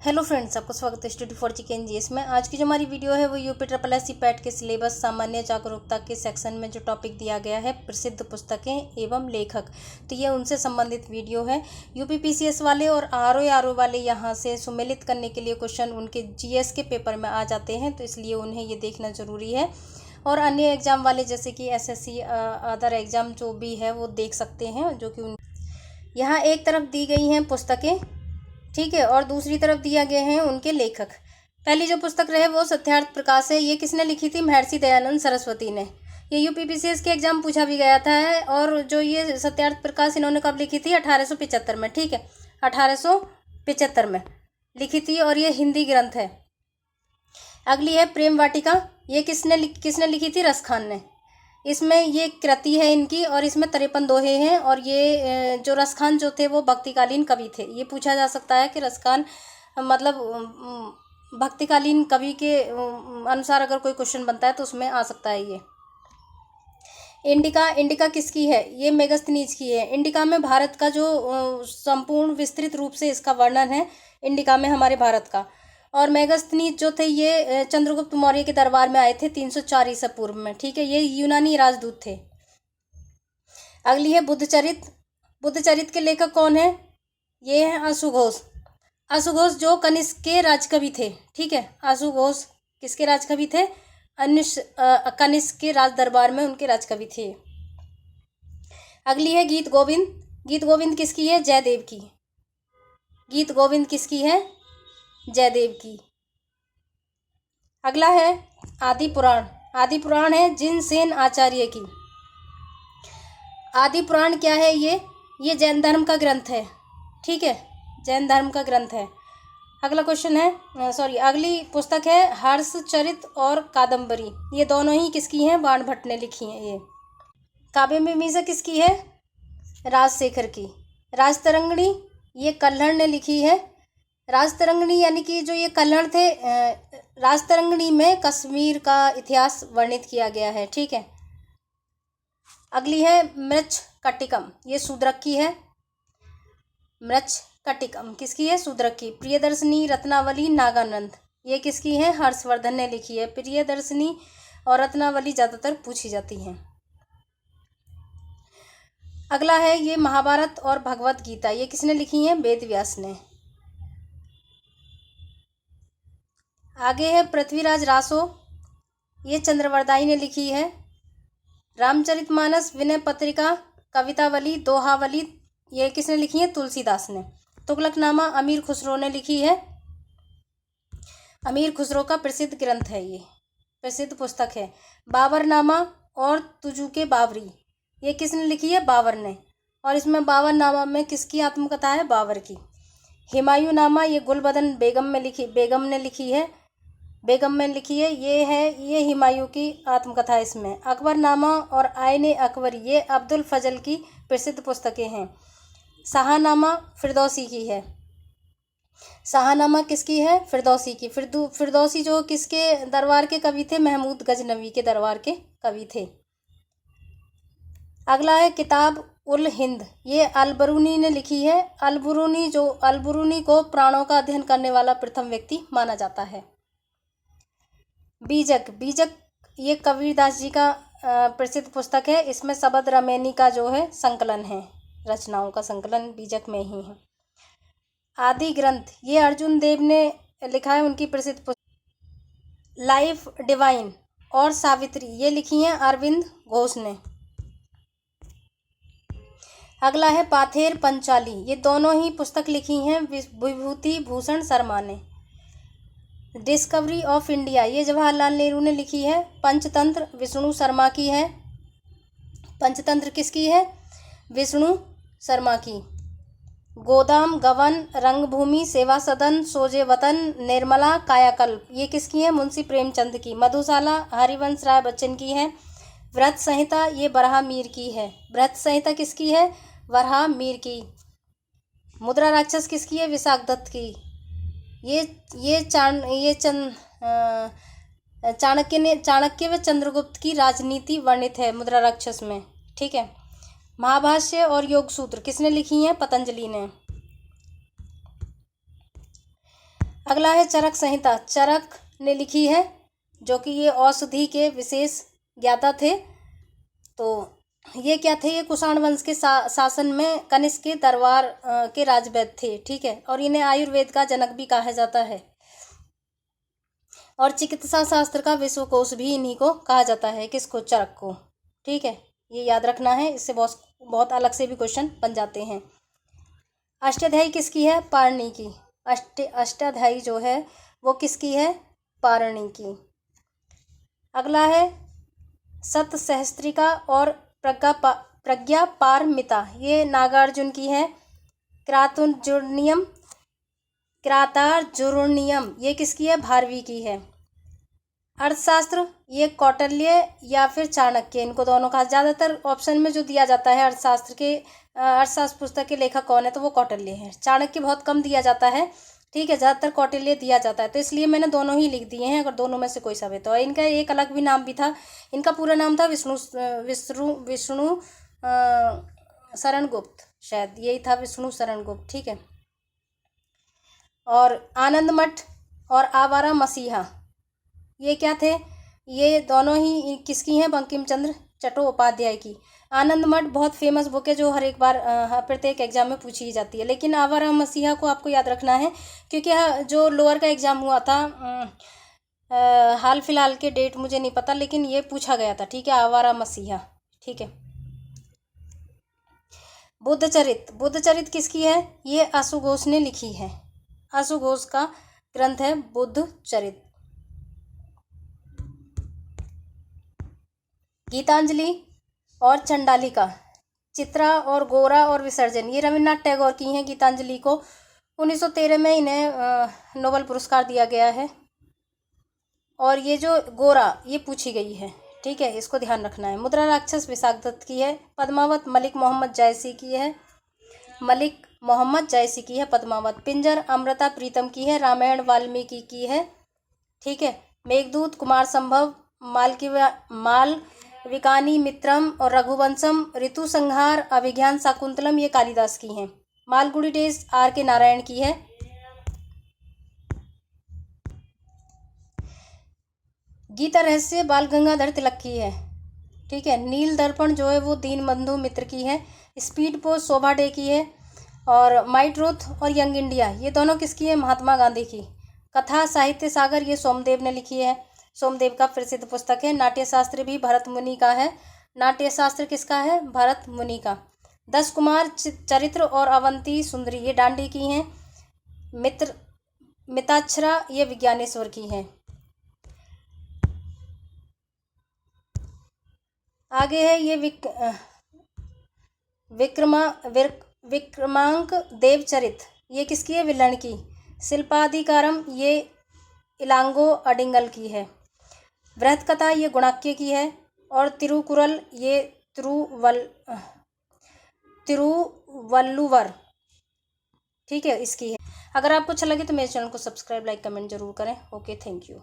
Hello friends, आपका स्वागत है स्टडी फॉर चिकन जीएस में। आज की जो हमारी वीडियो है वो UP triple S C PET के सिलेबस सामान्य जागरूकता के सेक्शन में जो टॉपिक दिया गया है प्रसिद्ध पुस्तकें एवं लेखक, तो ये उनसे संबंधित वीडियो है। यूपी पीसीएस वाले और आरओ वाले यहाँ से सुमेलित करने के लिए क्वेश्चन उनके जीएस के पेपर में आ जाते हैं, तो इसलिए उन्हें ये देखना ज़रूरी है। और अन्य एग्ज़ाम वाले जैसे कि एसएससी अदर एग्ज़ाम जो भी है वो देख सकते हैं, जो कि यहाँ एक तरफ दी गई हैं पुस्तकें, ठीक है, और दूसरी तरफ दिया गए हैं उनके लेखक। पहली जो पुस्तक रहे वो सत्यार्थ प्रकाश है। ये किसने लिखी थी? महर्षि दयानंद सरस्वती ने। ये यूपी पीसीएस के एग्जाम पूछा भी गया था। और जो ये सत्यार्थ प्रकाश इन्होंने कब लिखी थी? 1875 में, ठीक है, 1875 में लिखी थी, और ये हिंदी ग्रंथ है। अगली है प्रेम वाटिका। ये किसने लिखी थी? रस खान ने। इसमें ये कृति है इनकी, और इसमें 53 दोहे हैं। और ये जो रस खान जो थे वो भक्तिकालीन कवि थे। ये पूछा जा सकता है कि रस खान मतलब भक्तिकालीन कवि के अनुसार अगर कोई क्वेश्चन बनता है तो उसमें आ सकता है ये। इंडिका किसकी है? ये मेगस्थनीज की है। इंडिका में भारत का जो संपूर्ण विस्तृत रूप से इसका वर्णन है इंडिका में हमारे भारत का। और मेगस्थनीज जो थे ये चंद्रगुप्त मौर्य के दरबार में आए थे 304 ईसा पूर्व में, ठीक है। ये यूनानी राजदूत थे। अगली है बुद्धचरित। बुद्धचरित के लेखक कौन है? ये है आशुघोष। आशुघोष जो कनिष्क के राजकवि थे, ठीक है। आशुघोष किसके राजकवि थे? कनिष्क के राज दरबार में उनके राजकवि थे। अगली है गीत गोविंद। गीत गोविंद किसकी है? जयदेव की। गीत गोविंद किसकी है? जयदेव की। अगला है आदि पुराण। आदि पुराण है जिनसेन आचार्य की। आदि पुराण क्या है? ये जैन धर्म का ग्रंथ है, ठीक है, जैन धर्म का ग्रंथ है। अगला क्वेश्चन है अगली पुस्तक है हर्षचरित और कादम्बरी। ये दोनों ही किसकी हैं? बाण भट्ट ने लिखी हैं। ये काव्य मीमांसा किसकी है? राजशेखर की। राजतरंगिणी ये कल्हड़ ने लिखी है। राजतरंगिणी यानी कि जो ये कल्हड़ थे, राजतरंगिणी में कश्मीर का इतिहास वर्णित किया गया है, ठीक है। अगली है मृच्छकटिकम। ये शूद्रक की है। मृच्छकटिकम किसकी है? शूद्रक की। प्रियदर्शनी रत्नावली नागानंद ये किसकी है? हर्षवर्धन ने लिखी है। प्रियदर्शनी और रत्नावली ज़्यादातर पूछी जाती हैं। अगला है ये महाभारत और भगवत गीता। ये किसने लिखी है? वेद व्यास ने। आगे है पृथ्वीराज रासो। ये चंद्रवरदाई ने लिखी है। रामचरितमानस, विनय पत्रिका, कवितावली, दोहावली ये किसने लिखी है? तुलसीदास ने। तुगलकनामा अमीर खुसरो ने लिखी है। अमीर खुसरो का प्रसिद्ध ग्रंथ है, ये प्रसिद्ध पुस्तक है। बाबरनामा और तुजुके बाबरी ये किसने लिखी है? बाबर ने। और इसमें बाबरनामा में किसकी आत्मकथा है? बाबर की। हुमायूंनामा ये गुलबदन बेगम ने लिखी है। ये हुमायूं की आत्मकथा इसमें। अकबरनामा और आयने अकबर ये अब्दुल फजल की प्रसिद्ध पुस्तकें हैं। शाहनामा फिरदौसी की है। शाहनामा किसकी है? फिरदौसी की। फिरदौसी जो किसके दरबार के कवि थे? महमूद गजनवी के दरबार के कवि थे। अगला है किताब उल हिंद। ये अलबरूनी ने लिखी है। अलबरूनी को प्राणों का अध्ययन करने वाला प्रथम व्यक्ति माना जाता है। बीजक ये कबीरदास जी का प्रसिद्ध पुस्तक है। इसमें शबद रमैनी का जो है संकलन है, रचनाओं का संकलन बीजक में ही है। आदि ग्रंथ ये अर्जुन देव ने लिखा है, उनकी प्रसिद्ध पुस्तक। लाइफ डिवाइन और सावित्री ये लिखी हैं अरविंद घोष ने। अगला है पाथेर पंचाली। ये दोनों ही पुस्तक लिखी हैं विभूति भूषण शर्मा ने। डिस्कवरी ऑफ इंडिया ये जवाहरलाल नेहरू ने लिखी है। पंचतंत्र विष्णु शर्मा की है। पंचतंत्र किसकी है? विष्णु शर्मा की। गोदाम गवन रंगभूमि सेवा सदन सोजे वतन निर्मला कायाकल्प ये किसकी है? मुंशी प्रेमचंद की। मधुशाला हरिवंश राय बच्चन की है। व्रत संहिता ये बरहा मीर की है। व्रत संहिता किसकी है? बरहा मीर की। मुद्रा राक्षस किसकी है? विशाख दत्त की। चाणक्य व चंद्रगुप्त की राजनीति वर्णित है मुद्रा राक्षस में, ठीक है। महाभाष्य और योग सूत्र किसने लिखी हैं? पतंजलि ने। अगला है चरक संहिता, चरक ने लिखी है, जो कि ये औषधि के विशेष ज्ञाता थे। तो ये क्या थे, ये कुषाण वंश के शासन में कनिष्क के दरबार के राजवैद्य थे, ठीक है। और इन्हें आयुर्वेद का जनक भी कहा जाता है, और चिकित्सा शास्त्र का विश्वकोश भी इन्हीं को कहा जाता है। किसको? चरक को, ठीक है। ये याद रखना है, इससे बहुत अलग से भी क्वेश्चन बन जाते हैं। अष्टाध्यायी किसकी है? पारणी की। अष्टाध्यायी जो है वो किसकी है? पारणी की। अगला है सतसहस्त्रिका और प्रज्ञा पारमिता, ये नागार्जुन की है। क्रातार्जुनीयम ये किसकी है? भारवी की है। अर्थशास्त्र ये कौटिल्य या फिर चाणक्य, इनको दोनों का ज़्यादातर ऑप्शन में जो दिया जाता है अर्थशास्त्र पुस्तक के लेखक कौन है, तो वो कौटिल्य है। चाणक्य बहुत कम दिया जाता है, ठीक है, ज़्यादातर कौटिल्य दिया जाता है, तो इसलिए मैंने दोनों ही लिख दिए हैं, अगर दोनों में से कोई सा भी। तो इनका एक अलग भी नाम भी था, इनका पूरा नाम था विष्णु शरण गुप्त, शायद यही था, विष्णु शरण गुप्त, ठीक है। और आनंद मठ और आवारा मसीहा ये क्या थे? ये दोनों ही किसकी हैं? बंकिम चंद्र चट्टोपाध्याय की। आनंद मठ बहुत फेमस बुक है, जो हर एक बार प्रत्येक एग्जाम में पूछी ही जाती है। लेकिन आवारा मसीहा को आपको याद रखना है, क्योंकि जो लोअर का एग्जाम हुआ था हाल फिलहाल के डेट मुझे नहीं पता, लेकिन ये पूछा गया था, ठीक है, आवारा मसीहा, ठीक है। बुद्धचरित किसकी है? ये आशुघोष ने लिखी है, आशुघोष का ग्रंथ है बुद्धचरित। गीतांजलि और चंडालिका, चित्रा और गोरा और विसर्जन, ये रविन्द्रनाथ टैगोर की हैं। गीतांजलि को 1913 में इन्हें नोबेल पुरस्कार दिया गया है। और ये जो गोरा ये पूछी गई है, ठीक है, इसको ध्यान रखना है। मुद्रा राक्षस विशाख दत्त की है। पद्मावत मलिक मोहम्मद जायसी की है, पद्मावत। पिंजर अमृता प्रीतम की है। रामायण वाल्मीकि की है, ठीक है। मेघदूत कुमार संभव, मालविकानी मित्रम और रघुवंशम, ऋतु संहार, अभिज्ञान शाकुंतलम ये कालिदास की हैं। Malgudi days R.K. नारायण की है। गीता रहस्य बाल गंगाधर तिलक की है, ठीक है। नील दर्पण जो है वो दीनबंधु मित्र की है। स्पीड पोस्ट शोभा डे की है। और माई ट्रूथ और यंग इंडिया ये दोनों किसकी है? महात्मा गांधी की। कथा साहित्य सागर ये सोमदेव ने लिखी है, सोमदेव का प्रसिद्ध पुस्तक है। नाट्यशास्त्र भी भरत मुनि का है। नाट्यशास्त्र किसका है? भरत मुनि का। 10 कुमार चरित्र और अवंती सुंदरी ये डांडी की हैं। मिताक्षरा ये विज्ञानेश्वर की हैं। आगे है ये विक्रमांक देवचरित ये किसकी है? विलन की। शिल्पाधिकारम ये इलांगो अडिंगल की है। बृहत कथा ये गुणाक्य की है। और तिरुकुरल ये तिरुवल्लुवर, ठीक है, इसकी है। अगर आपको अच्छा लगे तो मेरे चैनल को सब्सक्राइब लाइक कमेंट जरूर करें। Okay, thank you.